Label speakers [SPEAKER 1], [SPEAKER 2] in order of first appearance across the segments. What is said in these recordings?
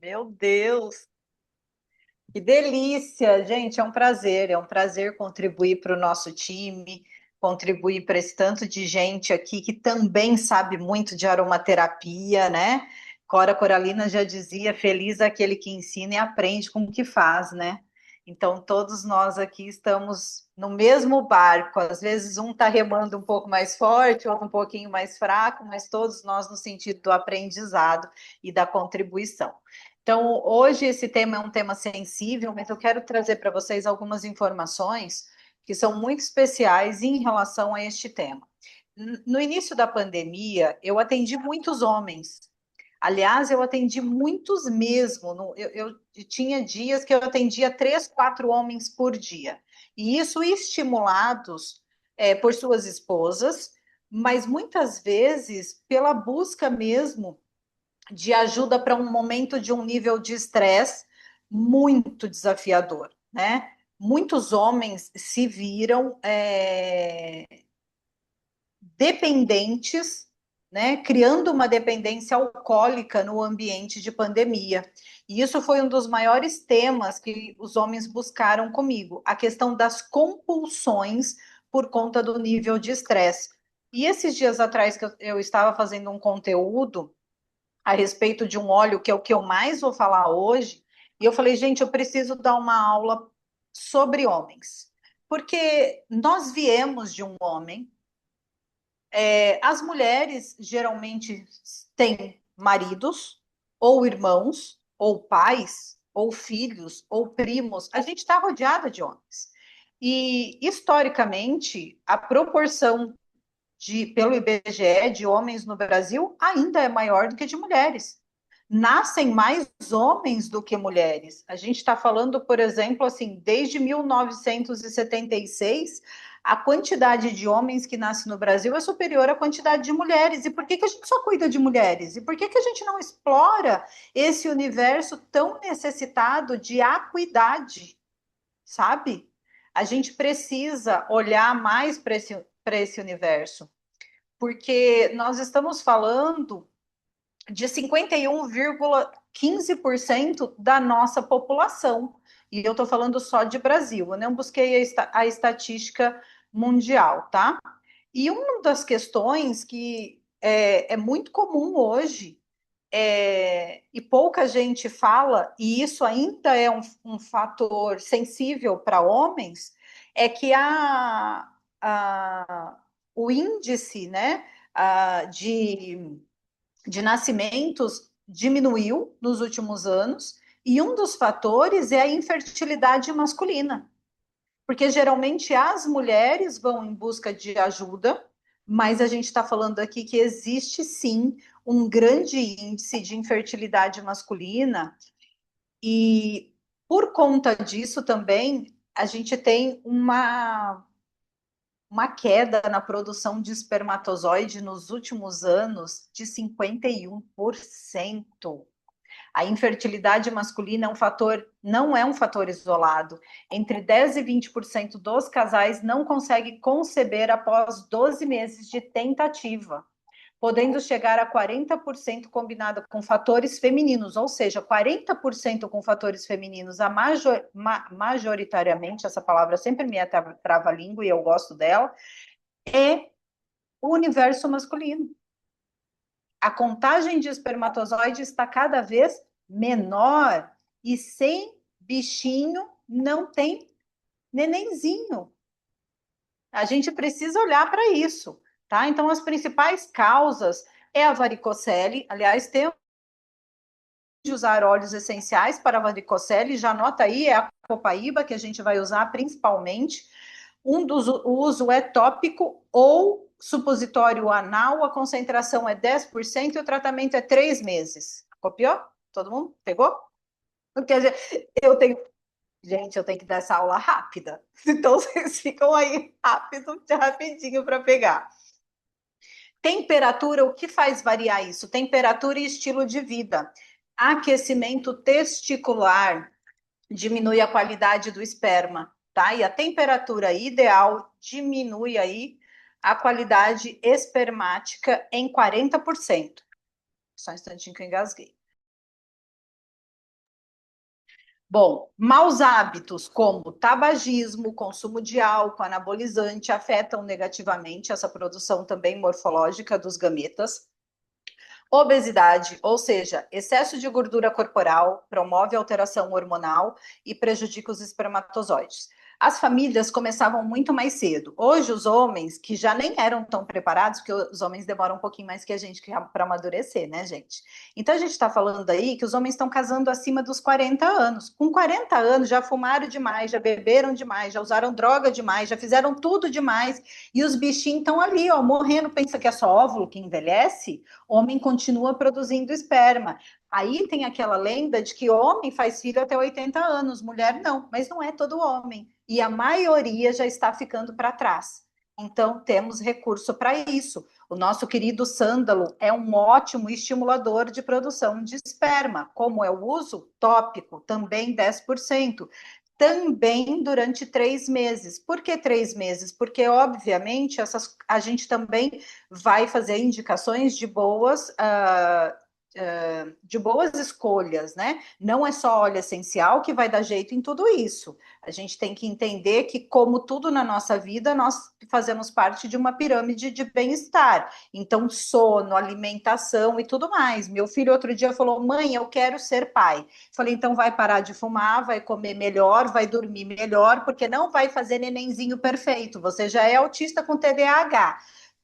[SPEAKER 1] Meu Deus, que delícia, gente, é um prazer contribuir para o nosso time, contribuir para esse tanto de gente aqui que também sabe muito de aromaterapia, né? Cora Coralina já dizia, feliz é aquele que ensina e aprende com o que faz, né? Então, todos nós aqui estamos no mesmo barco. Às vezes, um está remando um pouco mais forte, outro um pouquinho mais fraco, mas todos nós no sentido do aprendizado e da contribuição. Então, hoje esse tema é um tema sensível, mas eu quero trazer para vocês algumas informações que são muito especiais em relação a este tema. No início da pandemia, eu atendi muitos homens. Aliás, eu atendi muitos mesmo. Eu tinha dias que eu atendia 3, 4 homens por dia. E isso estimulados por suas esposas, mas muitas vezes pela busca mesmo de ajuda para um momento de um nível de estresse muito desafiador, né? Muitos homens se viram dependentes, né? Criando uma dependência alcoólica no ambiente de pandemia. E isso foi um dos maiores temas que os homens buscaram comigo, a questão das compulsões por conta do nível de estresse. E esses dias atrás que eu estava fazendo um conteúdo a respeito de um óleo que é o que eu mais vou falar hoje, e eu falei, gente, eu preciso dar uma aula sobre homens, porque nós viemos de um homem, as mulheres geralmente têm maridos, ou irmãos, ou pais, ou filhos, ou primos, a gente está rodeada de homens. E, historicamente, a proporção pelo IBGE, de homens no Brasil, ainda é maior do que de mulheres. Nascem mais homens do que mulheres. A gente está falando, por exemplo, assim, desde 1976, a quantidade de homens que nascem no Brasil é superior à quantidade de mulheres. E por que a gente só cuida de mulheres? E por que a gente não explora esse universo tão necessitado de acuidade, sabe? A gente precisa olhar mais para esse universo, porque nós estamos falando de 51,15% da nossa população. E eu estou falando só de Brasil, eu não busquei a estatística mundial, tá? E uma das questões que é muito comum hoje, e pouca gente fala, e isso ainda é um fator sensível para homens, é que o índice, né, de nascimentos diminuiu nos últimos anos, e um dos fatores é a infertilidade masculina, porque geralmente as mulheres vão em busca de ajuda, mas a gente está falando aqui que existe sim um grande índice de infertilidade masculina, e por conta disso também a gente tem uma queda na produção de espermatozoide nos últimos anos de 51%. A infertilidade masculina é um fator, não é um fator isolado. Entre 10 e 20% dos casais não conseguem conceber após 12 meses de tentativa, podendo chegar a 40% combinado com fatores femininos, ou seja, 40% com fatores femininos, majoritariamente, essa palavra sempre me trava a língua e eu gosto dela, é o universo masculino. A contagem de espermatozoide está cada vez menor, e sem bichinho não tem nenenzinho. A gente precisa olhar para isso, tá? Então, as principais causas é a varicocele. Aliás, temos de usar óleos essenciais para a varicocele, já anota aí, é a copaíba que a gente vai usar principalmente. O uso é tópico ou supositório anal, a concentração é 10% e o tratamento é 3 meses. Copiou? Todo mundo? Pegou? Porque eu tenho. Gente, eu tenho que dar essa aula rápida. Então, vocês ficam aí rapidinho para pegar. Temperatura, o que faz variar isso? Temperatura e estilo de vida. Aquecimento testicular diminui a qualidade do esperma, tá? E a temperatura ideal diminui aí a qualidade espermática em 40%. Só um instantinho que eu engasguei. Bom, maus hábitos como tabagismo, consumo de álcool, anabolizante afetam negativamente essa produção também morfológica dos gametas. Obesidade, ou seja, excesso de gordura corporal, promove alteração hormonal e prejudica os espermatozoides. As famílias começavam muito mais cedo. Hoje, os homens, que já nem eram tão preparados, porque os homens demoram um pouquinho mais que a gente para amadurecer, né, gente? Então, a gente está falando aí que os homens estão casando acima dos 40 anos. Com 40 anos, já fumaram demais, já beberam demais, já usaram droga demais, já fizeram tudo demais. E os bichinhos estão ali, ó, morrendo. Pensa que é só óvulo que envelhece? Homem continua produzindo esperma. Aí tem aquela lenda de que homem faz filho até 80 anos, mulher não, mas não é todo homem. E a maioria já está ficando para trás. Então, temos recurso para isso. O nosso querido sândalo é um ótimo estimulador de produção de esperma. Como é o uso? Tópico, também 10%. Também durante 3 meses. Por que 3 meses? Porque, obviamente, a gente também vai fazer indicações de boas escolhas, né? Não é só óleo essencial que vai dar jeito em tudo isso. A gente tem que entender que, como tudo na nossa vida, nós fazemos parte de uma pirâmide de bem-estar. Então, sono, alimentação e tudo mais. Meu filho outro dia falou: mãe, eu quero ser pai. Falei: então vai parar de fumar, vai comer melhor, vai dormir melhor, porque não vai fazer nenenzinho perfeito. Você já é autista com TDAH.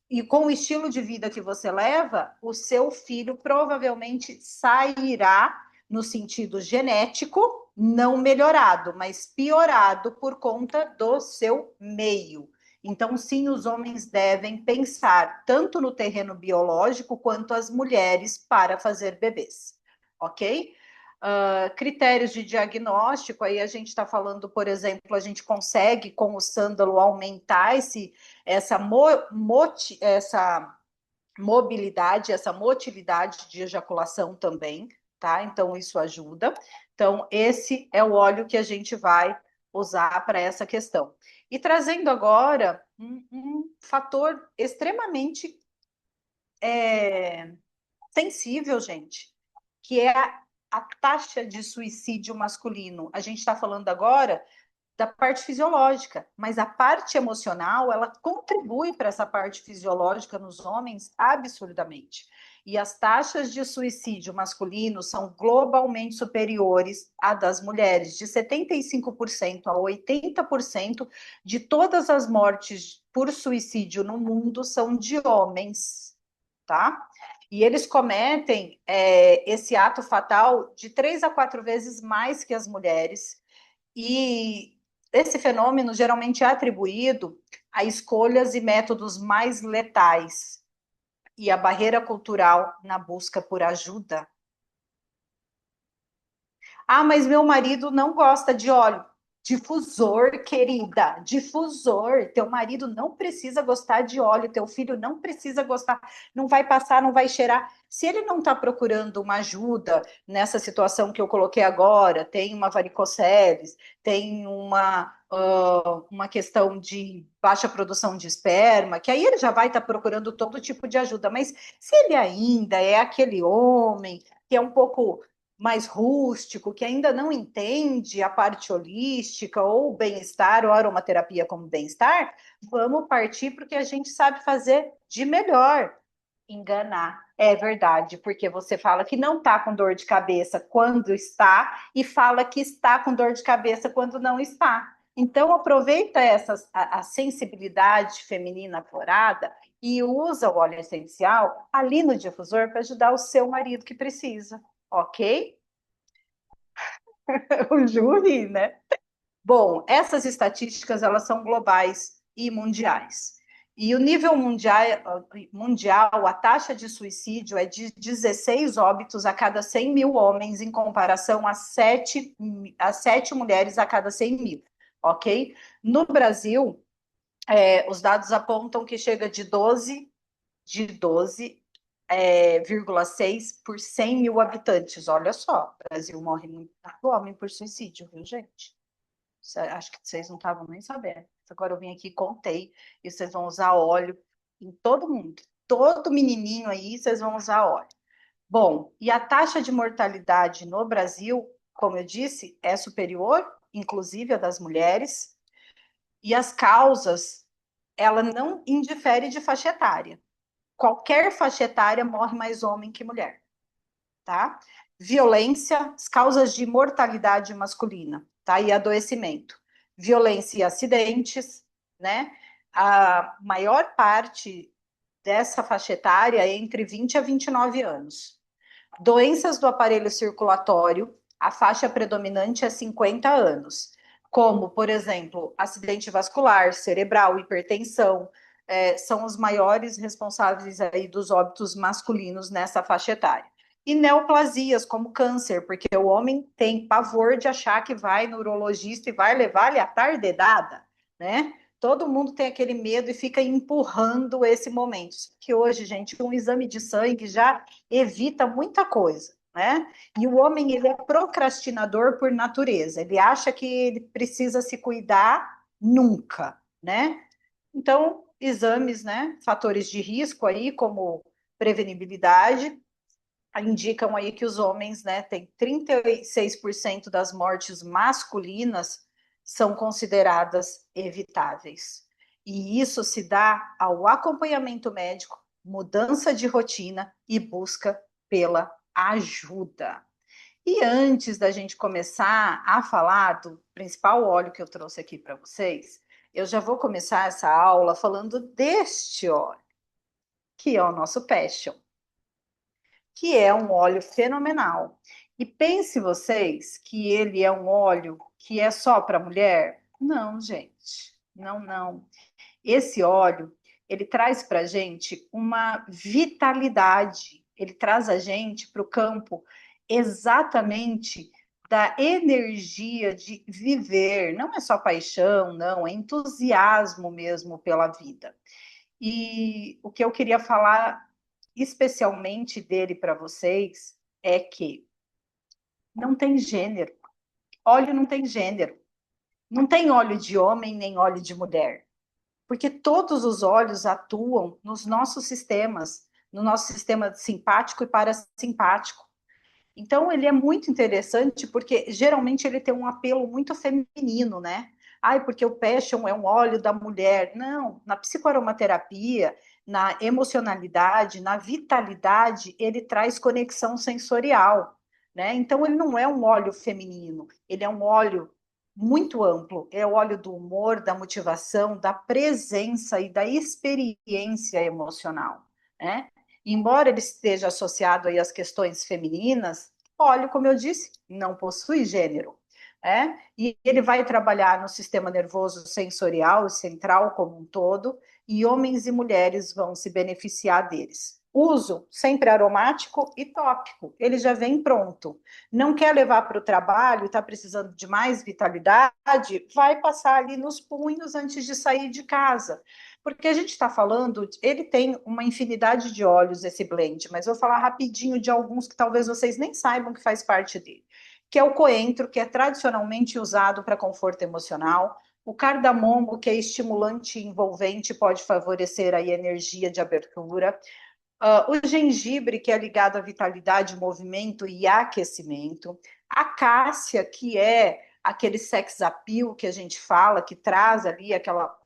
[SPEAKER 1] E com o estilo de vida que você leva, o seu filho provavelmente sairá no sentido genético, não melhorado, mas piorado por conta do seu meio. Então, sim, os homens devem pensar tanto no terreno biológico quanto as mulheres para fazer bebês, ok? Critérios de diagnóstico, aí a gente está falando, por exemplo, a gente consegue com o sândalo aumentar essa, essa mobilidade, essa motilidade de ejaculação também, tá? Então, isso ajuda. Então, esse é o óleo que a gente vai usar para essa questão. E trazendo agora um fator extremamente sensível, gente, que é a taxa de suicídio masculino. A gente está falando agora da parte fisiológica, mas a parte emocional, ela contribui para essa parte fisiológica nos homens absurdamente. E as taxas de suicídio masculino são globalmente superiores à das mulheres, de 75% a 80% de todas as mortes por suicídio no mundo são de homens, tá? E eles cometem esse ato fatal de 3 a 4 vezes mais que as mulheres. E esse fenômeno geralmente é atribuído a escolhas e métodos mais letais e a barreira cultural na busca por ajuda. Ah, mas meu marido não gosta de óleo. Difusor, querida, difusor. Teu marido não precisa gostar de óleo, teu filho não precisa gostar, não vai passar, não vai cheirar. Se ele não está procurando uma ajuda nessa situação que eu coloquei agora, tem uma varicoceles, tem uma questão de baixa produção de esperma, que aí ele já vai estar procurando todo tipo de ajuda. Mas se ele ainda é aquele homem que é um pouco mais rústico, que ainda não entende a parte holística ou bem-estar, ou aromaterapia como bem-estar, vamos partir para o que a gente sabe fazer de melhor. Enganar. É verdade, porque você fala que não está com dor de cabeça quando está e fala que está com dor de cabeça quando não está. Então, aproveita a sensibilidade feminina aflorada e usa o óleo essencial ali no difusor para ajudar o seu marido que precisa, ok? O júri, né? Bom, essas estatísticas elas são globais e mundiais. E o nível mundial, a taxa de suicídio é de 16 óbitos a cada 100 mil homens, em comparação a 7 mulheres a cada 100 mil, ok? No Brasil, os dados apontam que chega de 12,6 por 100 mil habitantes. Olha só, o Brasil morre muito homem por suicídio, viu, gente? Acho que vocês não estavam nem sabendo. Agora eu vim aqui e contei, e vocês vão usar óleo em todo mundo. Todo menininho aí, vocês vão usar óleo. Bom, e a taxa de mortalidade no Brasil como eu disse, é superior, inclusive a das mulheres, e as causas, ela não indifere de faixa etária. Qualquer faixa etária morre mais homem que mulher, tá? Violência, as causas de mortalidade masculina, tá? E adoecimento. Violência e acidentes, né? A maior parte dessa faixa etária é entre 20 a 29 anos. Doenças do aparelho circulatório, a faixa predominante é 50 anos, como, por exemplo, acidente vascular, cerebral, hipertensão, são os maiores responsáveis aí dos óbitos masculinos nessa faixa etária. E neoplasias, como câncer, porque o homem tem pavor de achar que vai no urologista e vai levar-lhe a tardedada, né? Todo mundo tem aquele medo e fica empurrando esse momento. Que hoje, gente, um exame de sangue já evita muita coisa, né? E o homem, ele é procrastinador por natureza. Ele acha que ele precisa se cuidar nunca, né? Então, exames, né? Fatores de risco aí, como prevenibilidade, indicam aí que os homens, né, tem 36% das mortes masculinas são consideradas evitáveis. E isso se dá ao acompanhamento médico, mudança de rotina e busca pela ajuda. E antes da gente começar a falar do principal óleo que eu trouxe aqui para vocês, eu já vou começar essa aula falando deste óleo, que é o nosso Passion, que é um óleo fenomenal. E pense vocês que ele é um óleo que é só para mulher? Não, gente. Não, não. Esse óleo, ele traz para a gente uma vitalidade. Ele traz a gente para o campo exatamente da energia de viver. Não é só paixão, não, é entusiasmo mesmo pela vida. E o que eu queria falar especialmente dele para vocês é que não tem gênero. Óleo não tem gênero. Não tem óleo de homem nem óleo de mulher. Porque todos os óleos atuam nos nossos sistemas, no nosso sistema simpático e parasimpático. Então, ele é muito interessante porque geralmente ele tem um apelo muito feminino, né? Ai, porque o passion é um óleo da mulher. Não, na psicoaromaterapia, na emocionalidade, na vitalidade, ele traz conexão sensorial, né? Então, ele não é um óleo feminino, ele é um óleo muito amplo. É o óleo do humor, da motivação, da presença e da experiência emocional, né? Embora ele esteja associado aí às questões femininas, óleo, como eu disse, não possui gênero. E ele vai trabalhar no sistema nervoso sensorial e central como um todo, e homens e mulheres vão se beneficiar deles. Uso sempre aromático e tópico, ele já vem pronto. Não quer levar para o trabalho, está precisando de mais vitalidade, vai passar ali nos punhos antes de sair de casa. Porque a gente está falando, ele tem uma infinidade de óleos, esse blend, mas vou falar rapidinho de alguns que talvez vocês nem saibam que faz parte dele. Que é o coentro, que é tradicionalmente usado para conforto emocional, o cardamomo, que é estimulante e envolvente, pode favorecer a energia de abertura, o gengibre, que é ligado à vitalidade, movimento e aquecimento, a cássia, que é aquele sex appeal que a gente fala, que traz ali aquela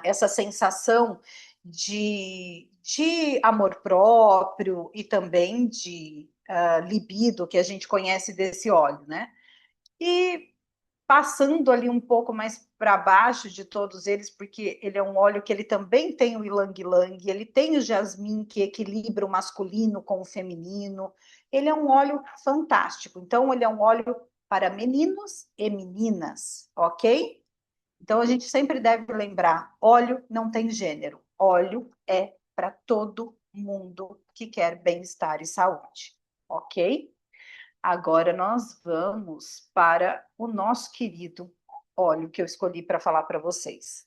[SPEAKER 1] essa sensação de amor próprio e também de libido que a gente conhece desse óleo, né? E passando ali um pouco mais para baixo de todos eles, porque ele é um óleo que ele também tem o ylang-ylang, ele tem o jasmim, que equilibra o masculino com o feminino. Ele é um óleo fantástico. Então, ele é um óleo para meninos e meninas, ok? Então, a gente sempre deve lembrar: óleo não tem gênero, óleo é para todo mundo que quer bem-estar e saúde, ok? Agora nós vamos para o nosso querido óleo que eu escolhi para falar para vocês.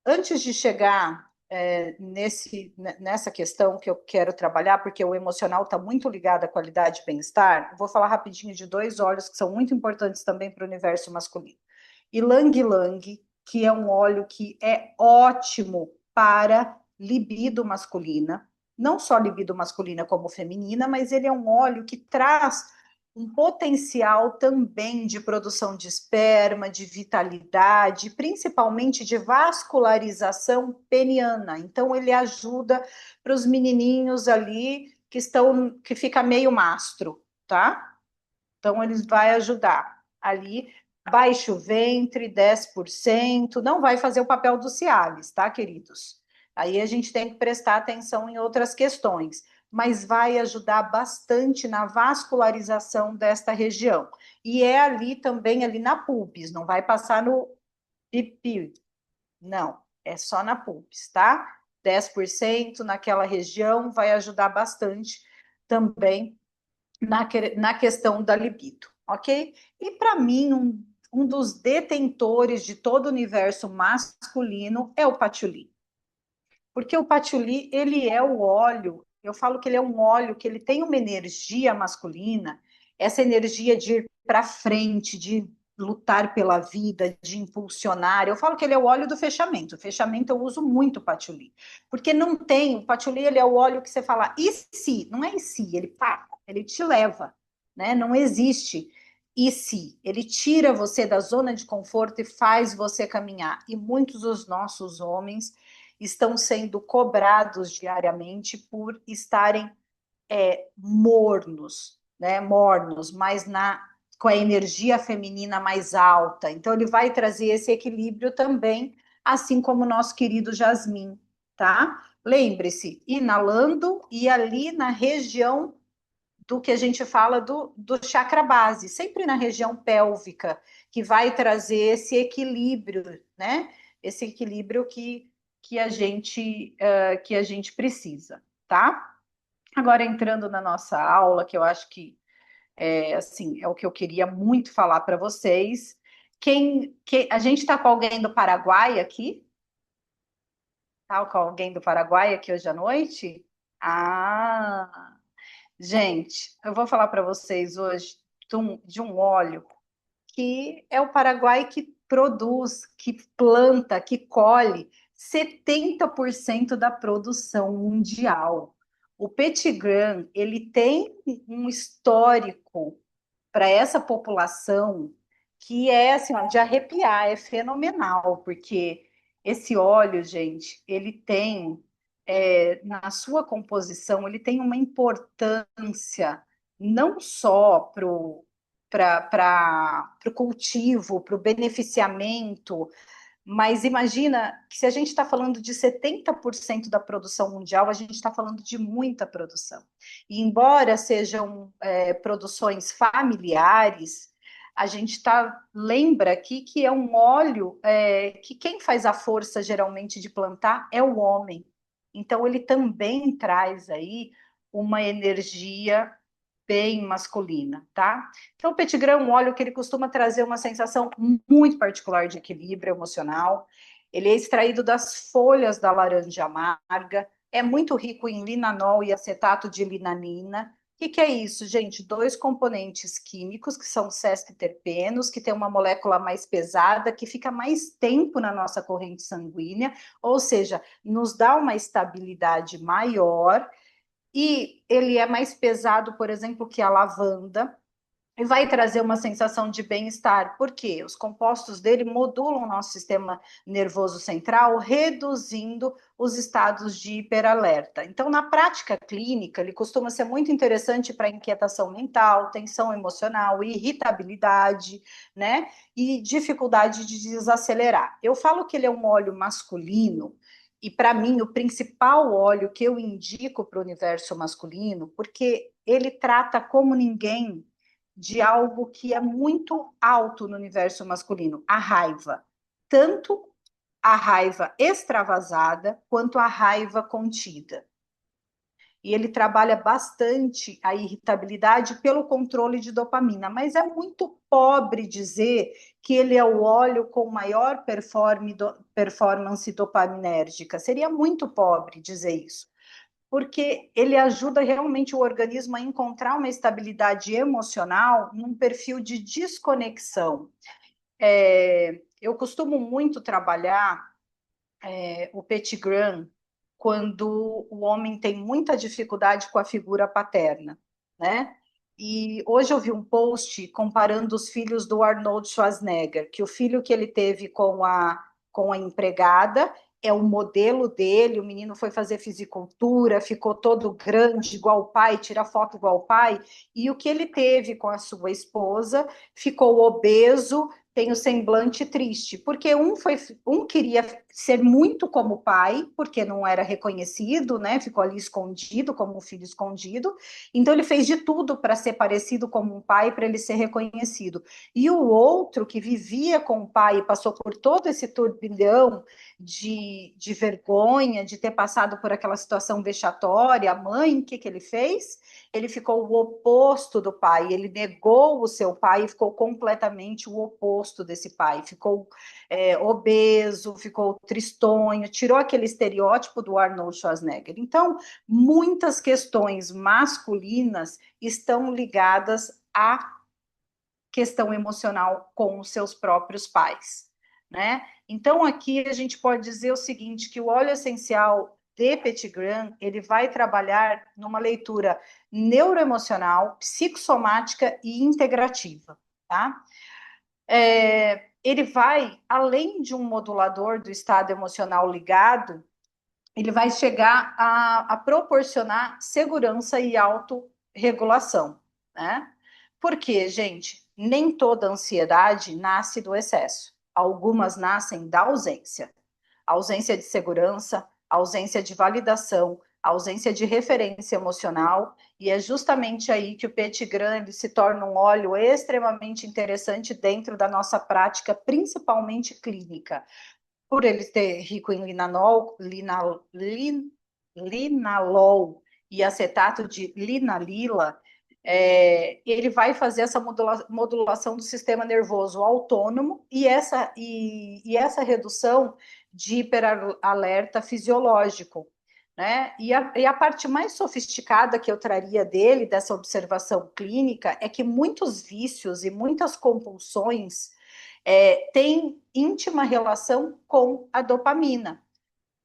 [SPEAKER 1] Antes de chegar nessa questão que eu quero trabalhar, porque o emocional está muito ligado à qualidade e bem-estar, vou falar rapidinho de dois óleos que são muito importantes também para o universo masculino. Ylang-ylang, que é um óleo que é ótimo para libido masculina, não só libido masculina como feminina, mas ele é um óleo que traz um potencial também de produção de esperma, de vitalidade, principalmente de vascularização peniana. Então, ele ajuda para os menininhos ali que fica meio mastro, tá? Então, ele vai ajudar ali. Baixo ventre, 10%, não vai fazer o papel do Cialis, tá, queridos? Aí a gente tem que prestar atenção em outras questões, mas vai ajudar bastante na vascularização desta região. E é ali também, ali na pubis, não vai passar no pipi, não, é só na pubis, tá? 10% naquela região vai ajudar bastante também na questão da libido, ok? E para mim, um dos detentores de todo o universo masculino é o patchouli. Porque o patchouli, ele é o óleo, eu falo que ele é um óleo que ele tem uma energia masculina, essa energia de ir para frente, de lutar pela vida, de impulsionar. Eu falo que ele é o óleo do fechamento. O fechamento eu uso muito o patchouli, porque não tem, o patchouli ele é o óleo que você fala, e se? Não é e se, ele pá, ele te leva, né? Não existe e se, ele tira você da zona de conforto e faz você caminhar. E muitos dos nossos homens estão sendo cobrados diariamente por estarem mornos, né? Mornos, mas com a energia feminina mais alta. Então, ele vai trazer esse equilíbrio também, assim como o nosso querido Jasmim, tá? Lembre-se, inalando e ali na região do que a gente fala do chakra base, sempre na região pélvica, que vai trazer esse equilíbrio, né? Esse equilíbrio que a gente precisa, tá? Agora entrando na nossa aula, que eu acho que assim, é o que eu queria muito falar para vocês. A gente está com alguém do Paraguai aqui? Tá com alguém do Paraguai aqui hoje à noite? Ah, gente, eu vou falar para vocês hoje de um óleo que é o Paraguai que produz, que planta, que colhe 70% da produção mundial. O Petit Gran, ele tem um histórico para essa população que é assim, ó, de arrepiar, é fenomenal, porque esse óleo, gente, ele tem na sua composição, ele tem uma importância não só para o cultivo, para o beneficiamento, mas imagina que se a gente está falando de 70% da produção mundial, a gente está falando de muita produção. E embora sejam produções familiares, a gente lembra aqui que é um óleo que quem faz a força geralmente de plantar é o homem. Então ele também traz aí uma energia bem masculina, tá? Então, o petit gran é um óleo que ele costuma trazer uma sensação muito particular de equilíbrio emocional. Ele é extraído das folhas da laranja amarga, é muito rico em linanol e acetato de linanina. O que é isso, gente? Dois componentes químicos que são sesquiterpenos, que tem uma molécula mais pesada, que fica mais tempo na nossa corrente sanguínea, ou seja, nos dá uma estabilidade maior e ele é mais pesado, por exemplo, que a lavanda, e vai trazer uma sensação de bem-estar, porque os compostos dele modulam o nosso sistema nervoso central, reduzindo os estados de hiperalerta. Então, na prática clínica, ele costuma ser muito interessante para inquietação mental, tensão emocional, irritabilidade, né? E dificuldade de desacelerar. Eu falo que ele é um óleo masculino, e para mim, o principal óleo que eu indico para o universo masculino, porque ele trata como ninguém de algo que é muito alto no universo masculino, a raiva. Tanto a raiva extravasada quanto a raiva contida. E ele trabalha bastante a irritabilidade pelo controle de dopamina, mas é muito pobre dizer que ele é o óleo com maior performance dopaminérgica. Seria muito pobre dizer isso, porque ele ajuda realmente o organismo a encontrar uma estabilidade emocional num perfil de desconexão. Eu costumo muito trabalhar o Petit Gran quando o homem tem muita dificuldade com a figura paterna, né? E hoje eu vi um post comparando os filhos do Arnold Schwarzenegger, que o filho que ele teve com a empregada é o modelo dele, o menino foi fazer fisicultura, ficou todo grande, igual o pai, tira foto igual o pai, e o que ele teve com a sua esposa ficou obeso, tem o semblante triste, porque um queria ser muito como o pai, porque não era reconhecido, né? Ficou ali escondido, como um filho escondido. Então ele fez de tudo para ser parecido como um pai, para ele ser reconhecido. E o outro que vivia com o pai e passou por todo esse turbilhão de vergonha, de ter passado por aquela situação vexatória, a mãe, o que que ele fez? Ele ficou o oposto do pai, ele negou o seu pai e ficou completamente o oposto desse pai, ficou obeso, ficou tristonho, tirou aquele estereótipo do Arnold Schwarzenegger. Então, muitas questões masculinas estão ligadas à questão emocional com os seus próprios pais, né? Então, aqui a gente pode dizer o seguinte, que o óleo essencial de Petitgram, ele vai trabalhar numa leitura neuroemocional, psicossomática e integrativa, tá? Ele vai, além de um modulador do estado emocional ligado, ele vai chegar a proporcionar segurança e autorregulação, né? Porque, gente, nem toda ansiedade nasce do excesso. Algumas nascem da ausência. Ausência de segurança, ausência de validação, ausência de referência emocional, e é justamente aí que o Petitgram se torna um óleo extremamente interessante dentro da nossa prática, principalmente clínica, por ele ser rico em linalol e acetato de linalila, ele vai fazer essa modulação do sistema nervoso autônomo e essa redução de hiperalerta fisiológico. Né? E a parte mais sofisticada que eu traria dele, dessa observação clínica, é que muitos vícios e muitas compulsões têm íntima relação com a dopamina.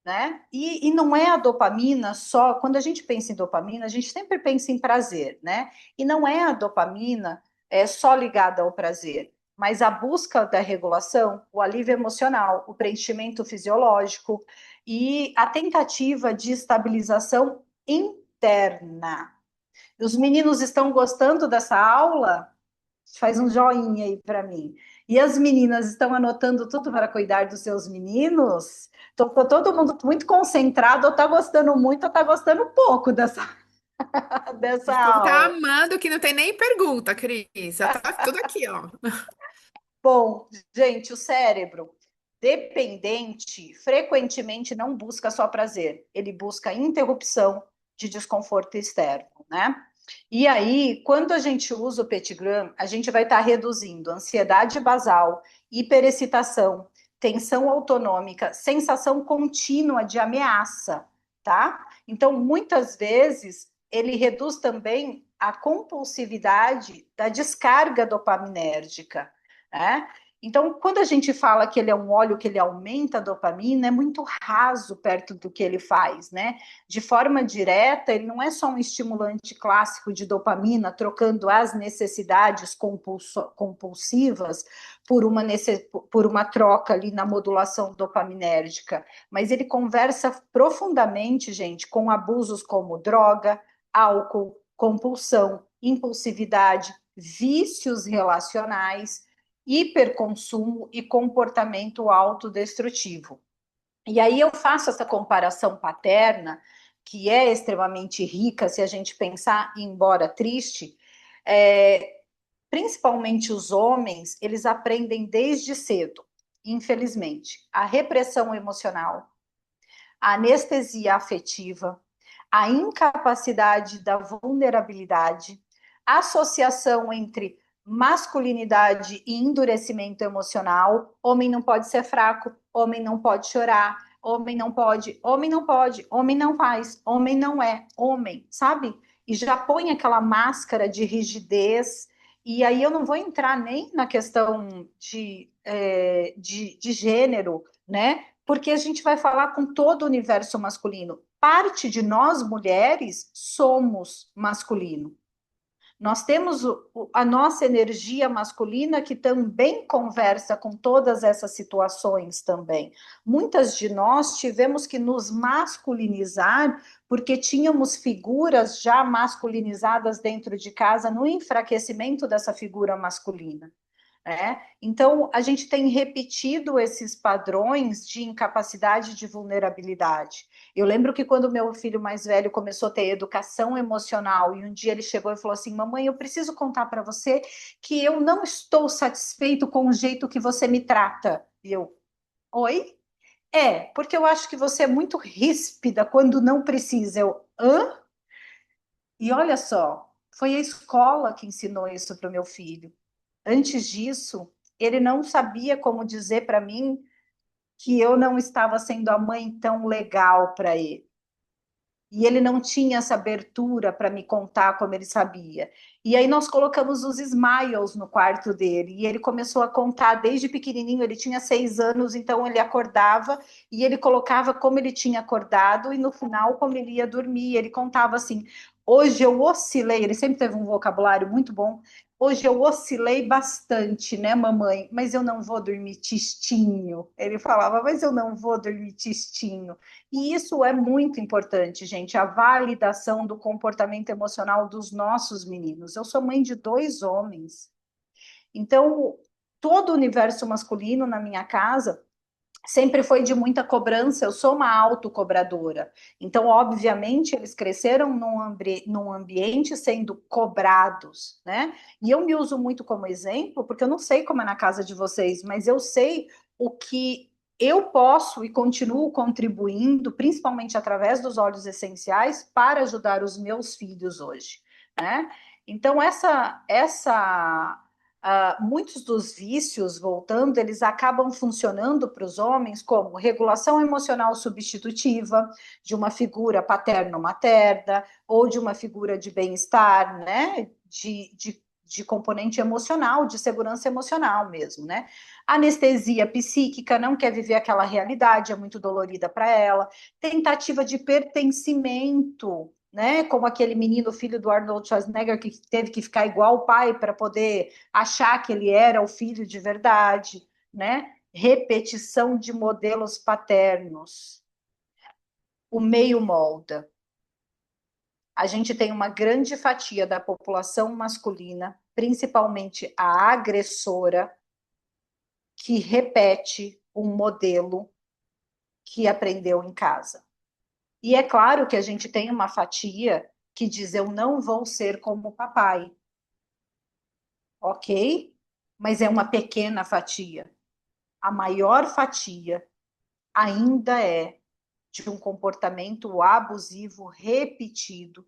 [SPEAKER 1] Né? E não é a dopamina só, quando a gente pensa em dopamina, a gente sempre pensa em prazer, né? E não é a dopamina só ligada ao prazer, mas a busca da regulação, o alívio emocional, o preenchimento fisiológico e a tentativa de estabilização interna. Os meninos estão gostando dessa aula? Faz um joinha aí para mim. E as meninas estão anotando tudo para cuidar dos seus meninos? Tô todo mundo muito concentrado, ou está gostando muito, ou está gostando pouco dessa, dessa
[SPEAKER 2] O povo tá
[SPEAKER 1] aula.
[SPEAKER 2] amando que não tem nem pergunta, Cris. Já tá tudo aqui, ó.
[SPEAKER 1] Bom, gente, o cérebro dependente frequentemente não busca só prazer, ele busca interrupção de desconforto externo, né? E aí, quando a gente usa o Petitgram, a gente vai estar reduzindo ansiedade basal, hiperexcitação, tensão autonômica, sensação contínua de ameaça, tá? Então, muitas vezes, ele reduz também a compulsividade da descarga dopaminérgica, né? Então, quando a gente fala que ele é um óleo que ele aumenta a dopamina, é muito raso perto do que ele faz, né? De forma direta, ele não é só um estimulante clássico de dopamina, trocando as necessidades compulsivas por uma troca ali na modulação dopaminérgica, mas ele conversa profundamente, gente, com abusos como droga, álcool, compulsão, impulsividade, vícios relacionais, hiperconsumo e comportamento autodestrutivo. E aí eu faço essa comparação paterna, que é extremamente rica, se a gente pensar, embora triste, principalmente os homens, eles aprendem desde cedo, infelizmente, a repressão emocional, a anestesia afetiva, a incapacidade da vulnerabilidade, a associação entre masculinidade e endurecimento emocional. Homem não pode ser fraco, homem não pode chorar, homem não pode, homem não pode, homem não faz, homem não é homem, sabe? E já põe aquela máscara de rigidez. E aí eu não vou entrar nem na questão de gênero, né? Porque a gente vai falar com todo o universo masculino. parte de nós mulheres somos masculino. Nós temos a nossa energia masculina que também conversa com todas essas situações também. Muitas de nós tivemos que nos masculinizar porque tínhamos figuras já masculinizadas dentro de casa no enfraquecimento dessa figura masculina. Então, a gente tem repetido esses padrões de incapacidade de vulnerabilidade. Eu lembro que quando meu filho mais velho começou a ter educação emocional, e um dia ele chegou e falou assim: Mamãe, eu preciso contar para você que eu não estou satisfeito com o jeito que você me trata. E eu, oi? Porque eu acho que você é muito ríspida quando não precisa. Eu, hã? E olha só, foi a escola que ensinou isso para o meu filho. Antes disso, ele não sabia como dizer para mim que eu não estava sendo a mãe tão legal para ele. E ele não tinha essa abertura para me contar como ele sabia. E aí nós colocamos os smiles no quarto dele. E ele começou a contar desde pequenininho. Ele tinha 6 anos, então ele acordava e ele colocava como ele tinha acordado e no final como ele ia dormir. Ele contava assim: hoje eu oscilei. Ele sempre teve um vocabulário muito bom. Hoje eu oscilei bastante, né, mamãe? Mas eu não vou dormir tistinho. Ele falava, mas eu não vou dormir tistinho. E isso é muito importante, gente, a validação do comportamento emocional dos nossos meninos. Eu sou mãe de 2 homens, então todo o universo masculino na minha casa sempre foi de muita cobrança. Eu sou uma autocobradora. Então, obviamente, eles cresceram num ambiente sendo cobrados, né? E eu me uso muito como exemplo, porque eu não sei como é na casa de vocês, mas eu sei o que eu posso e continuo contribuindo, principalmente através dos óleos essenciais, para ajudar os meus filhos hoje, né? Então, muitos dos vícios, voltando, eles acabam funcionando para os homens como regulação emocional substitutiva de uma figura paterno-materna ou de uma figura de bem-estar, né? De componente emocional, de segurança emocional mesmo, né? Anestesia psíquica, não quer viver aquela realidade, é muito dolorida para ela. Tentativa de pertencimento, né? Como aquele menino, filho do Arnold Schwarzenegger, que teve que ficar igual o pai para poder achar que ele era o filho de verdade, né? Repetição de modelos paternos. O meio molda. A gente tem uma grande fatia da população masculina, principalmente a agressora, que repete um modelo que aprendeu em casa. E é claro que a gente tem uma fatia que diz: eu não vou ser como o papai. Ok? Mas é uma pequena fatia. A maior fatia ainda é de um comportamento abusivo repetido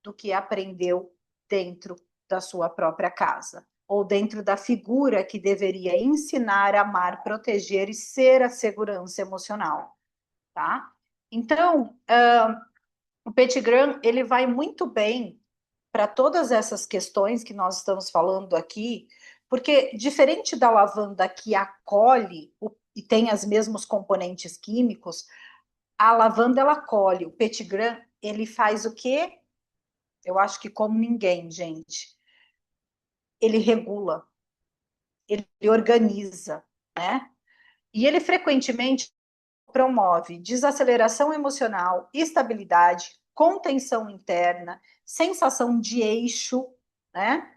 [SPEAKER 1] do que aprendeu dentro da sua própria casa, ou dentro da figura que deveria ensinar, amar, proteger e ser a segurança emocional, tá? Então, o Petitgram, ele vai muito bem para todas essas questões que nós estamos falando aqui, porque diferente da lavanda que acolhe e tem os mesmos componentes químicos, a lavanda ela acolhe, o Petitgram ele faz o quê? Eu acho que como ninguém, gente. Ele regula, ele organiza, né? E ele frequentemente promove desaceleração emocional, estabilidade, contenção interna, sensação de eixo, né?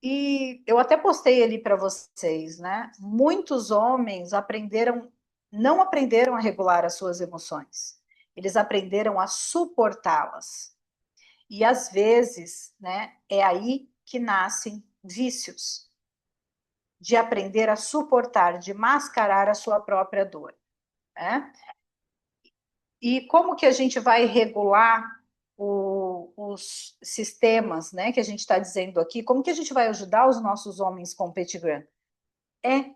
[SPEAKER 1] E eu até postei ali para vocês, né? Muitos homens não aprenderam a regular as suas emoções. Eles aprenderam a suportá-las. E às vezes, né, é aí que nascem vícios, de aprender a suportar, de mascarar a sua própria dor, né? E como que a gente vai regular os sistemas, né, que a gente está dizendo aqui? Como que a gente vai ajudar os nossos homens com o Petitgram? É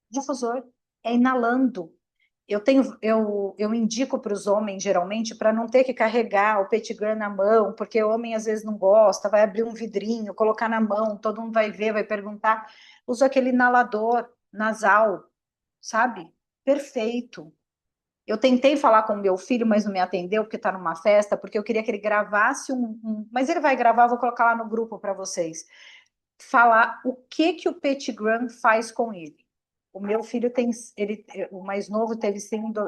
[SPEAKER 1] difusor, é inalando. Eu indico para os homens, geralmente, para não ter que carregar o Petitgram na mão, porque o homem às vezes não gosta, vai abrir um vidrinho, colocar na mão, todo mundo vai ver, vai perguntar. Uso aquele inalador nasal, sabe? Perfeito. Eu tentei falar com o meu filho, mas não me atendeu porque está numa festa, porque eu queria que ele gravasse mas ele vai gravar, vou colocar lá no grupo para vocês. Falar o que que o Petitgram faz com ele. O meu filho tem, o mais novo teve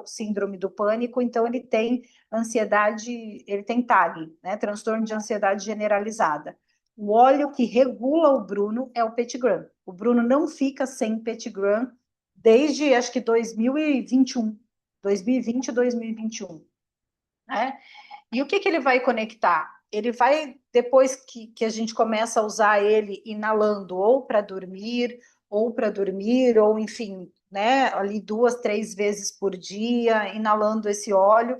[SPEAKER 1] síndrome do pânico, então ele tem ansiedade, ele tem TAG, né, transtorno de ansiedade generalizada. O óleo que regula o Bruno é o Petitgram. O Bruno não fica sem Petitgram desde acho que 2021, 2020, 2021, né? E o que que ele vai conectar? Ele vai, depois que a gente começa a usar ele inalando ou para dormir, ou enfim, né, ali 2, 3 vezes por dia, inalando esse óleo.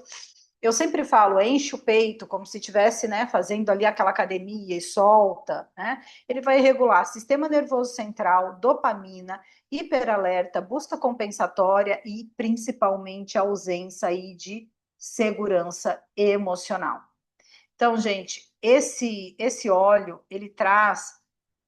[SPEAKER 1] Eu sempre falo, enche o peito, como se estivesse, né, fazendo ali aquela academia e solta, né? Ele vai regular sistema nervoso central, dopamina, hiperalerta, busca compensatória e principalmente a ausência aí de segurança emocional. Então, gente, esse óleo, ele traz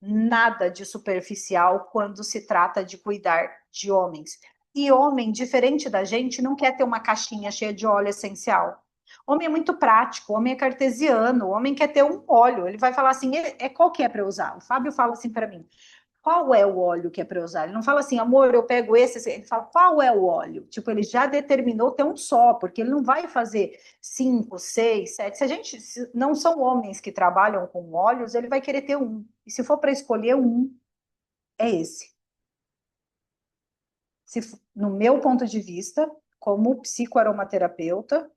[SPEAKER 1] nada de superficial quando se trata de cuidar de homens. E homem, diferente da gente, não quer ter uma caixinha cheia de óleo essencial. Homem é muito prático, homem é cartesiano, homem quer ter um óleo. Ele vai falar assim, qual que é para eu usar? O Fábio fala assim para mim, qual é o óleo que é para usar? Ele não fala assim, amor, eu pego esse. Ele fala, qual é o óleo? Tipo, ele já determinou ter um só, porque ele não vai fazer 5, 6, 7. Se a gente não são homens que trabalham com óleos, ele vai querer ter um. E se for para escolher um, é esse. No meu ponto de vista, como psicoaromaterapeuta,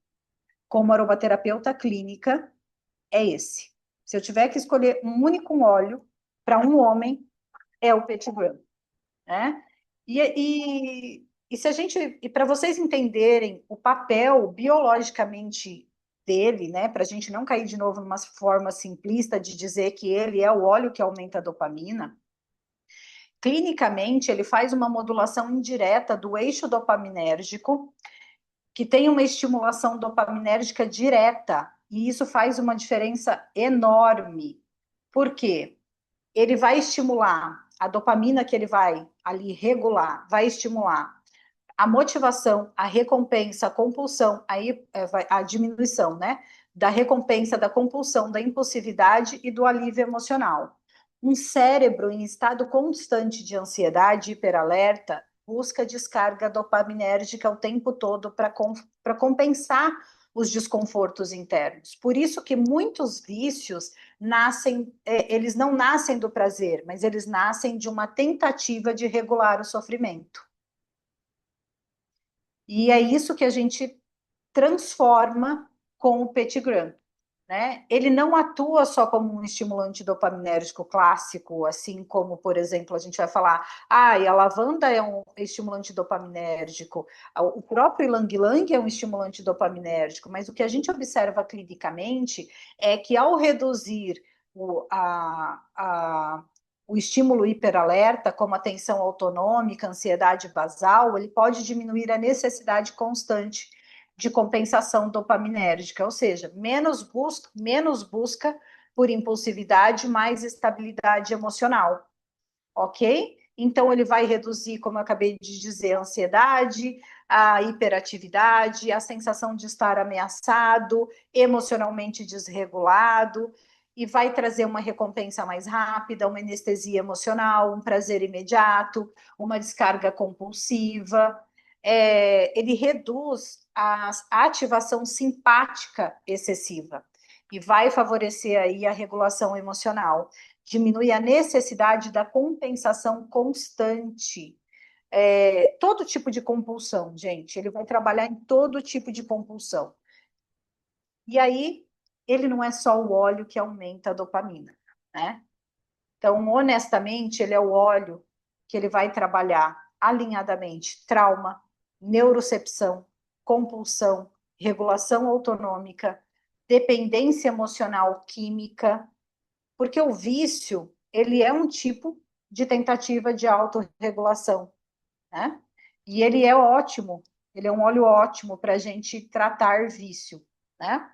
[SPEAKER 1] como aromaterapeuta clínica, é esse. Se eu tiver que escolher um único óleo para um homem, é o Petit Gram, né? E se a gente, e para vocês entenderem o papel biologicamente dele, né, para a gente não cair de novo numa forma simplista de dizer que ele é o óleo que aumenta a dopamina, clinicamente ele faz uma modulação indireta do eixo dopaminérgico, que tem uma estimulação dopaminérgica direta, e isso faz uma diferença enorme. Por quê? Ele vai estimular a dopamina que ele vai ali regular, vai estimular a motivação, a recompensa, a compulsão, aí a diminuição, né? Da recompensa, da compulsão, da impulsividade e do alívio emocional. Um cérebro em estado constante de ansiedade, hiperalerta, busca descarga dopaminérgica o tempo todo para compensar os desconfortos internos. Por isso que muitos vícios nascem, eles não nascem do prazer, mas eles nascem de uma tentativa de regular o sofrimento. E é isso que a gente transforma com o Petitgram, né? Ele não atua só como um estimulante dopaminérgico clássico, assim como, por exemplo, a gente vai falar, e a lavanda é um estimulante dopaminérgico, o próprio ylang-ylang é um estimulante dopaminérgico, mas o que a gente observa clinicamente é que ao reduzir o estímulo hiperalerta, como atenção autonômica, ansiedade basal, ele pode diminuir a necessidade constante de compensação dopaminérgica, ou seja, menos busca por impulsividade, mais estabilidade emocional, ok? Então, ele vai reduzir, como eu acabei de dizer, a ansiedade, a hiperatividade, a sensação de estar ameaçado, emocionalmente desregulado, e vai trazer uma recompensa mais rápida, uma anestesia emocional, um prazer imediato, uma descarga compulsiva. Ele reduz a ativação simpática excessiva e vai favorecer aí a regulação emocional. Diminui a necessidade da compensação constante. Todo tipo de compulsão, gente, ele vai trabalhar em todo tipo de compulsão. E aí, ele não é só o óleo que aumenta a dopamina, né? Então, honestamente, ele é o óleo que ele vai trabalhar alinhadamente trauma, neurocepção, compulsão, regulação autonômica, dependência emocional química, porque o vício, ele é um tipo de tentativa de autorregulação, né? E ele é ótimo, ele é um óleo ótimo para a gente tratar vício, né?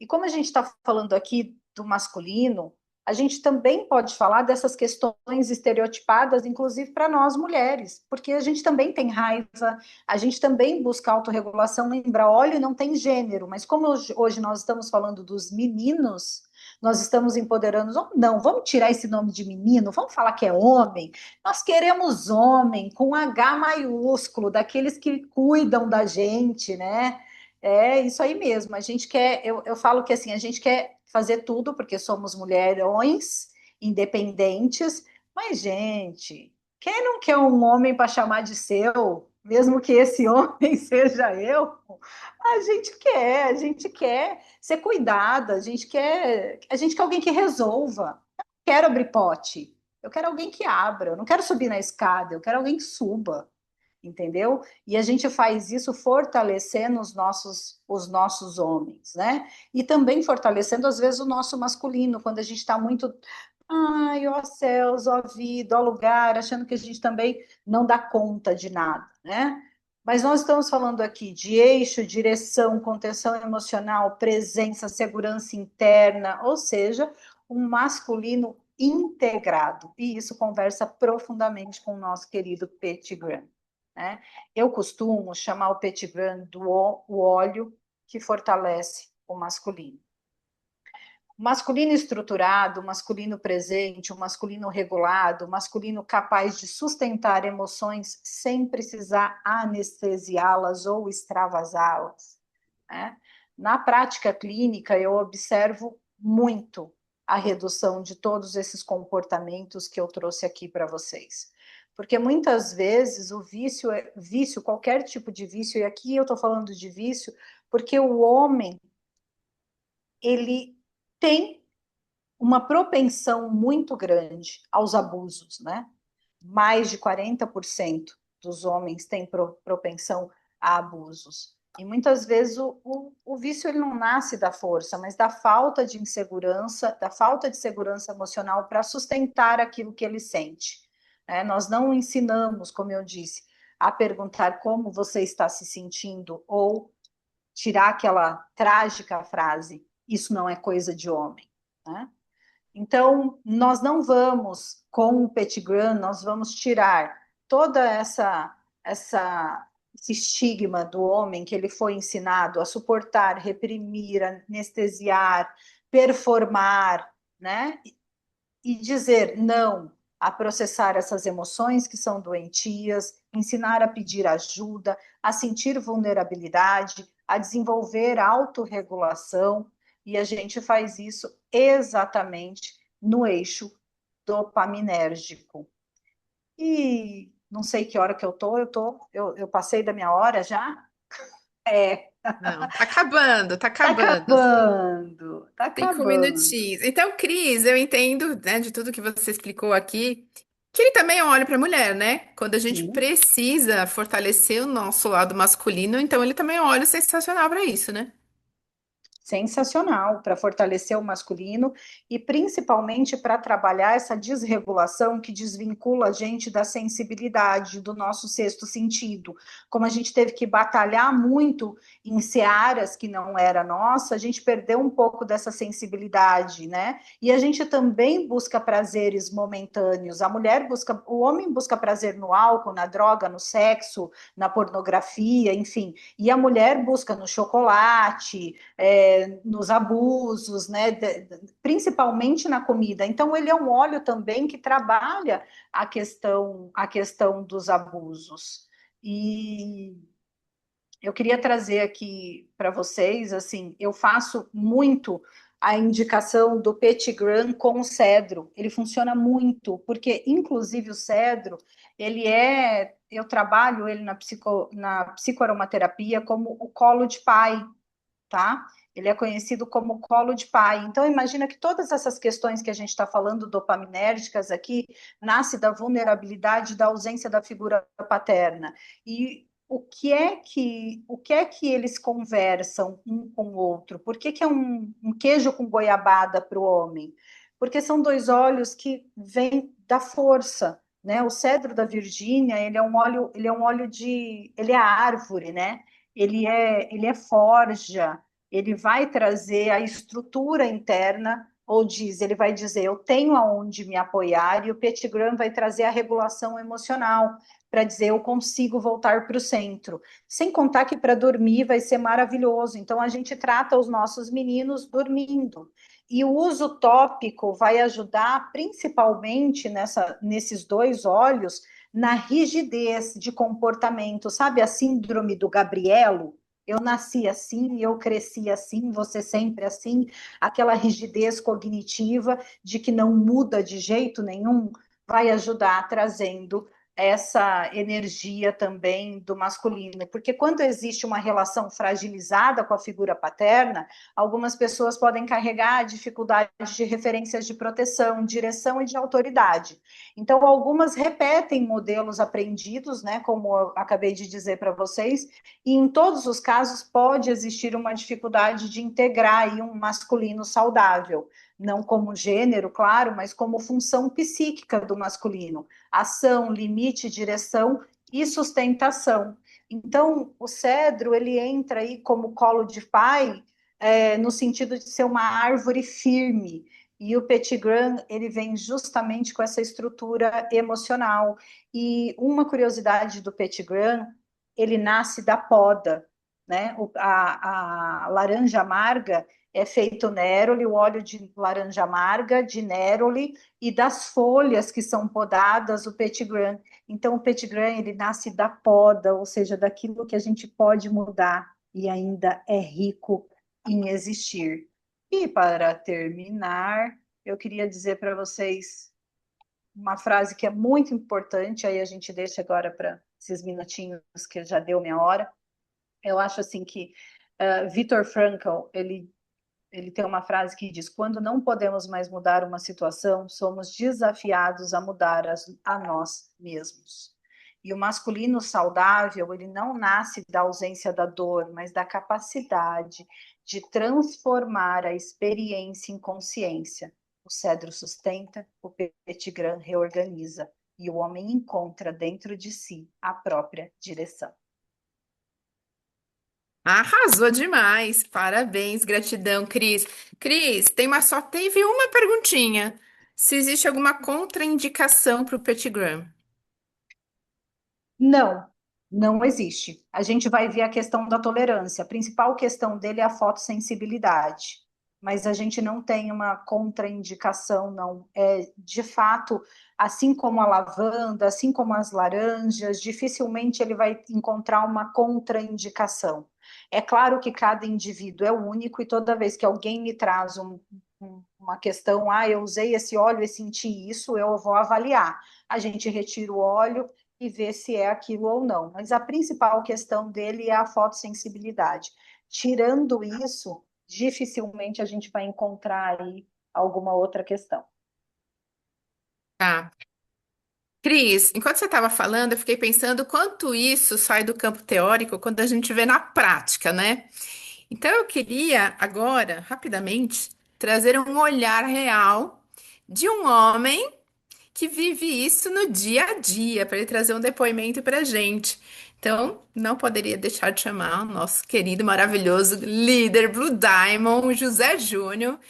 [SPEAKER 1] E como a gente está falando aqui do masculino, a gente também pode falar dessas questões estereotipadas, inclusive para nós mulheres, porque a gente também tem raiva, a gente também busca autorregulação. Lembra, óleo não tem gênero, mas como hoje nós estamos falando dos meninos, nós estamos empoderando. Não, vamos tirar esse nome de menino, vamos falar que é homem. Nós queremos homem com H maiúsculo, daqueles que cuidam da gente, né? É isso aí mesmo. A gente quer, eu falo que assim, a gente quer fazer tudo porque somos mulherões independentes, mas, gente, quem não quer um homem para chamar de seu, mesmo que esse homem seja eu? A gente quer ser cuidada, a gente quer alguém que resolva. Eu não quero abrir pote, eu quero alguém que abra, eu não quero subir na escada, eu quero alguém que suba, entendeu? E a gente faz isso fortalecendo os nossos homens, né? E também fortalecendo, às vezes, o nosso masculino, quando a gente está muito, ai, ó céus, ó vida, ó lugar, achando que a gente também não dá conta de nada, né? Mas nós estamos falando aqui de eixo, direção, contenção emocional, presença, segurança interna, ou seja, um masculino integrado. E isso conversa profundamente com o nosso querido Pettigrew, né? Eu costumo chamar o petit brin do o óleo que fortalece o masculino. O masculino estruturado, o masculino presente, o masculino regulado, o masculino capaz de sustentar emoções sem precisar anestesiá-las ou extravasá-las, né? Na prática clínica, eu observo muito a redução de todos esses comportamentos que eu trouxe aqui para vocês. Porque muitas vezes o vício, qualquer tipo de vício, e aqui eu estou falando de vício, porque o homem, ele tem uma propensão muito grande aos abusos, né? Mais de 40% dos homens têm propensão a abusos. E muitas vezes o vício ele não nasce da força, mas da falta de insegurança, da falta de segurança emocional para sustentar aquilo que ele sente. Nós não ensinamos, como eu disse, a perguntar como você está se sentindo ou tirar aquela trágica frase: isso não é coisa de homem, né? Então, nós não vamos, com o Pettigrew, nós vamos tirar toda esse estigma do homem que ele foi ensinado a suportar, reprimir, anestesiar, performar, né? E dizer não, a processar essas emoções que são doentias, ensinar a pedir ajuda, a sentir vulnerabilidade, a desenvolver autorregulação, e a gente faz isso exatamente no eixo dopaminérgico. E não sei que hora que eu passei da minha hora já? É,
[SPEAKER 2] Não, tá acabando, tá
[SPEAKER 1] tá
[SPEAKER 2] acabando.
[SPEAKER 1] acabando, tá
[SPEAKER 2] 5 minutinhos.
[SPEAKER 1] acabando.
[SPEAKER 2] Então, Cris, eu entendo, né, de tudo que você explicou aqui, que ele também olha para a mulher, né? Quando a gente
[SPEAKER 1] Sim.
[SPEAKER 2] precisa fortalecer o nosso lado masculino, então ele também olha sensacional para isso, né?
[SPEAKER 1] Sensacional para fortalecer o masculino e principalmente para trabalhar essa desregulação que desvincula a gente da sensibilidade do nosso sexto sentido. Como a gente teve que batalhar muito em searas que não era nossa, a gente perdeu um pouco dessa sensibilidade, né? E a gente também busca prazeres momentâneos. A mulher busca, o homem busca prazer no álcool, na droga, no sexo, na pornografia, enfim. E a mulher busca no chocolate, nos abusos, né, principalmente na comida. Então, ele é um óleo também que trabalha a questão dos abusos. E eu queria trazer aqui para vocês, assim, eu faço muito a indicação do Petitgram com o cedro. Ele funciona muito, porque, inclusive, o cedro, eu trabalho ele na psicoaromaterapia como o colo de pai, tá? Ele é conhecido como colo de pai. Então, imagina que todas essas questões que a gente está falando dopaminérgicas aqui, nasce da vulnerabilidade, da ausência da figura paterna. E o que é que eles conversam um com o outro? Por que é um queijo com goiabada para o homem? Porque são dois óleos que vêm da força, né? O cedro da Virgínia, ele é árvore, né? Ele é forja, ele vai trazer a estrutura interna ou diz, ele vai dizer, eu tenho aonde me apoiar, e o petigram vai trazer a regulação emocional, para dizer, eu consigo voltar para o centro. Sem contar que para dormir vai ser maravilhoso. Então, a gente trata os nossos meninos dormindo. E o uso tópico vai ajudar, principalmente nesses dois olhos, na rigidez de comportamento. Sabe a síndrome do Gabrielo? Eu nasci assim, eu cresci assim, você sempre assim, aquela rigidez cognitiva de que não muda de jeito nenhum, vai ajudar trazendo essa energia também do masculino, porque quando existe uma relação fragilizada com a figura paterna, algumas pessoas podem carregar dificuldades de referências de proteção, direção e de autoridade. Então, algumas repetem modelos aprendidos, né, como eu acabei de dizer para vocês, e em todos os casos pode existir uma dificuldade de integrar aí um masculino saudável, não como gênero, claro, mas como função psíquica do masculino, ação, limite, direção e sustentação. Então, o cedro, ele entra aí como colo de pai, no sentido de ser uma árvore firme, e o petigram, ele vem justamente com essa estrutura emocional. E uma curiosidade do petigram, ele nasce da poda, né? A laranja amarga é feito néroli, o óleo de laranja amarga, de néroli, e das folhas que são podadas, o petigram. Então, o petigram, ele nasce da poda, ou seja, daquilo que a gente pode mudar e ainda é rico em existir. E para terminar, eu queria dizer para vocês uma frase que é muito importante, aí a gente deixa agora para esses minutinhos que já deu minha hora. Eu acho assim que Viktor Frankl, ele tem uma frase que diz: quando não podemos mais mudar uma situação, somos desafiados a mudar a nós mesmos. E o masculino saudável, ele não nasce da ausência da dor, mas da capacidade de transformar a experiência em consciência. O cedro sustenta, o petigram reorganiza, e o homem encontra dentro de si a própria direção.
[SPEAKER 2] Arrasou demais. Parabéns, gratidão, Cris. Cris, só teve uma perguntinha. Se existe alguma contraindicação para o petigram?
[SPEAKER 1] Não, não existe. A gente vai ver a questão da tolerância. A principal questão dele é a fotossensibilidade. Mas a gente não tem uma contraindicação, não. É, de fato, assim como a lavanda, assim como as laranjas, dificilmente ele vai encontrar uma contraindicação. É claro que cada indivíduo é único e toda vez que alguém me traz uma questão, eu usei esse óleo e senti isso, eu vou avaliar. A gente retira o óleo e ver se é aquilo ou não. Mas a principal questão dele é a fotossensibilidade. Tirando isso, dificilmente a gente vai encontrar aí alguma outra questão.
[SPEAKER 2] Tá. Cris, enquanto você estava falando, eu fiquei pensando quanto isso sai do campo teórico quando a gente vê na prática, né? Então eu queria agora, rapidamente, trazer um olhar real de um homem que vive isso no dia a dia, para ele trazer um depoimento para a gente. Então, não poderia deixar de chamar o nosso querido, maravilhoso líder Blue Diamond, José Júnior,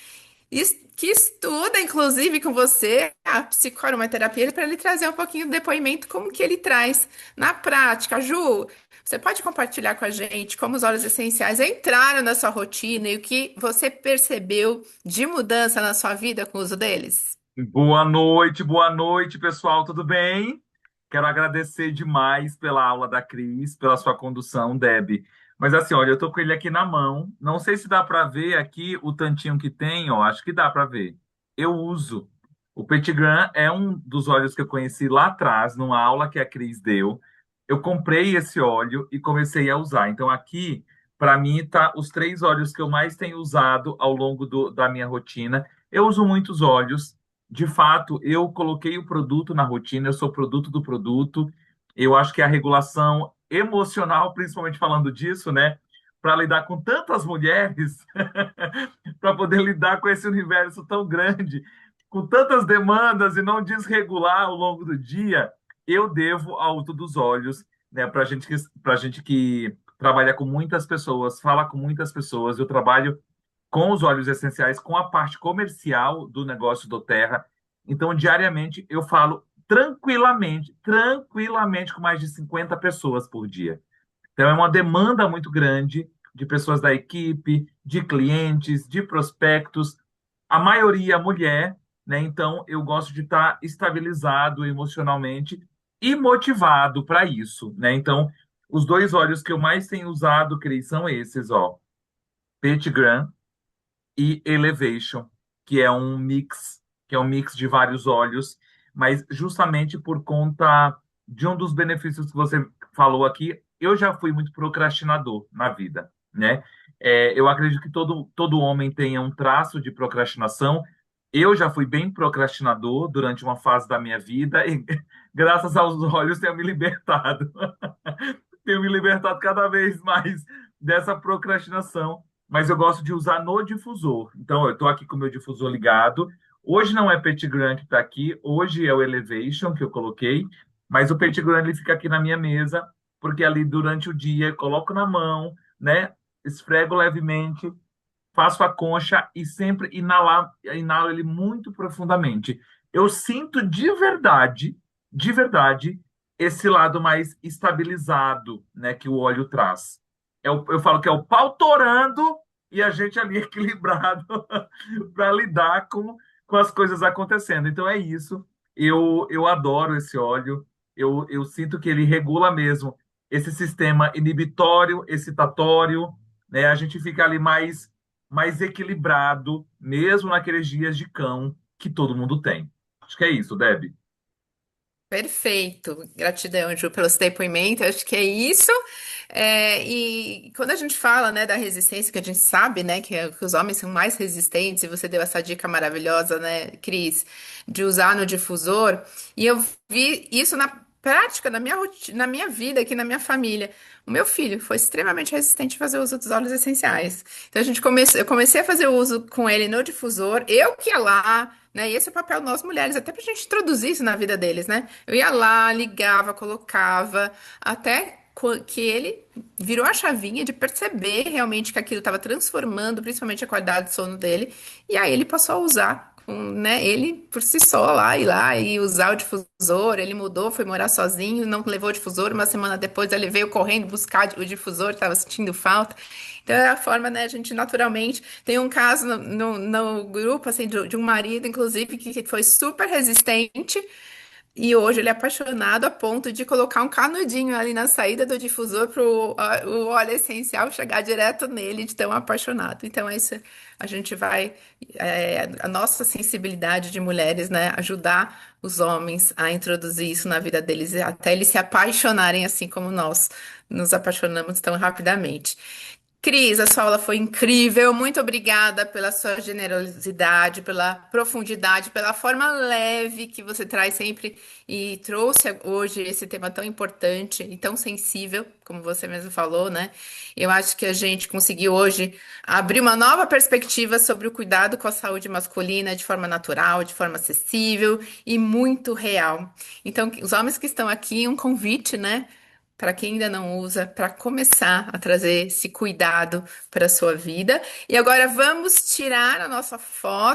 [SPEAKER 2] que estuda, inclusive, com você a psicoaromaterapia, para ele trazer um pouquinho do depoimento, como que ele traz na prática. Ju, você pode compartilhar com a gente como os óleos essenciais entraram na sua rotina e o que você percebeu de mudança na sua vida com o uso deles?
[SPEAKER 3] Boa noite, pessoal, tudo bem? Quero agradecer demais pela aula da Cris, pela sua condução, Deb. Mas assim, olha, eu tô com ele aqui na mão. Não sei se dá para ver aqui o tantinho que tem, ó, acho que dá para ver. Eu uso. O Petigram é um dos óleos que eu conheci lá atrás, numa aula que a Cris deu. Eu comprei esse óleo e comecei a usar. Então aqui, para mim, tá os três óleos que eu mais tenho usado ao longo da minha rotina. Eu uso muitos óleos. De fato, eu coloquei o produto na rotina, eu sou produto do produto. Eu acho que a regulação emocional, principalmente falando disso, né, para lidar com tantas mulheres, para poder lidar com esse universo tão grande, com tantas demandas e não desregular ao longo do dia, eu devo ao uso dos olhos, né, para gente que trabalha com muitas pessoas, fala com muitas pessoas. Eu trabalho com os óleos essenciais, com a parte comercial do negócio do Terra. Então, diariamente, eu falo tranquilamente com mais de 50 pessoas por dia. Então, é uma demanda muito grande de pessoas da equipe, de clientes, de prospectos, a maioria mulher, né? Então, eu gosto de estar estabilizado emocionalmente e motivado para isso, né? Então, os dois óleos que eu mais tenho usado, Cris, são esses, ó, Petit Gram e Elevation, que é um mix, que é um mix de vários óleos, mas justamente por conta de um dos benefícios que você falou aqui, eu já fui muito procrastinador na vida, né? Eu acredito que todo homem tenha um traço de procrastinação. Eu já fui bem procrastinador durante uma fase da minha vida e, graças aos óleos, tenho me libertado. Tenho me libertado cada vez mais dessa procrastinação, mas eu gosto de usar no difusor. Então, eu estou aqui com o meu difusor ligado. Hoje não é Petit Grand que está aqui, hoje é o Elevation que eu coloquei, mas o Petit Grand ele fica aqui na minha mesa, porque ali durante o dia eu coloco na mão, né? Esfrego levemente, faço a concha e sempre inalo ele muito profundamente. Eu sinto de verdade, esse lado mais estabilizado, né, que o óleo traz. Eu falo que é o pau torando e a gente ali equilibrado para lidar com as coisas acontecendo. Então é isso. Eu adoro esse óleo. Eu sinto que ele regula mesmo esse sistema inibitório, excitatório, né? A gente fica ali mais equilibrado, mesmo naqueles dias de cão que todo mundo tem. Acho que é isso, Deb.
[SPEAKER 2] Perfeito. Gratidão, Ju, pelo seu depoimento. Acho que é isso. E quando a gente fala, né, da resistência, que a gente sabe, né, que os homens são mais resistentes, e você deu essa dica maravilhosa, né, Cris, de usar no difusor, e eu vi isso na prática, na minha vida, aqui na minha família. O meu filho foi extremamente resistente a fazer uso dos óleos essenciais. Então eu comecei a fazer uso com ele no difusor, eu que ia lá, né? E esse é o papel de nós mulheres, até pra gente introduzir isso na vida deles, né? Eu ia lá, ligava, colocava, que ele virou a chavinha de perceber realmente que aquilo estava transformando, principalmente a qualidade de sono dele, e aí ele passou a usar. Né, ele por si só lá e usar o difusor, ele mudou, foi morar sozinho, não levou o difusor, uma semana depois ele veio correndo buscar o difusor, estava sentindo falta. Então é a forma, né, a gente naturalmente tem um caso no grupo, assim, de um marido, inclusive, que foi super resistente e hoje ele é apaixonado a ponto de colocar um canudinho ali na saída do difusor para o óleo essencial chegar direto nele, de tão apaixonado. Então, é isso, a gente vai, a nossa sensibilidade de mulheres, né, ajudar os homens a introduzir isso na vida deles, até eles se apaixonarem assim como nós nos apaixonamos tão rapidamente. Cris, a sua aula foi incrível. Muito obrigada pela sua generosidade, pela profundidade, pela forma leve que você traz sempre e trouxe hoje esse tema tão importante e tão sensível, como você mesmo falou, né? Eu acho que a gente conseguiu hoje abrir uma nova perspectiva sobre o cuidado com a saúde masculina de forma natural, de forma acessível e muito real. Então, os homens que estão aqui, um convite, né? Para quem ainda não usa, para começar a trazer esse cuidado para a sua vida. E agora vamos tirar a nossa foto.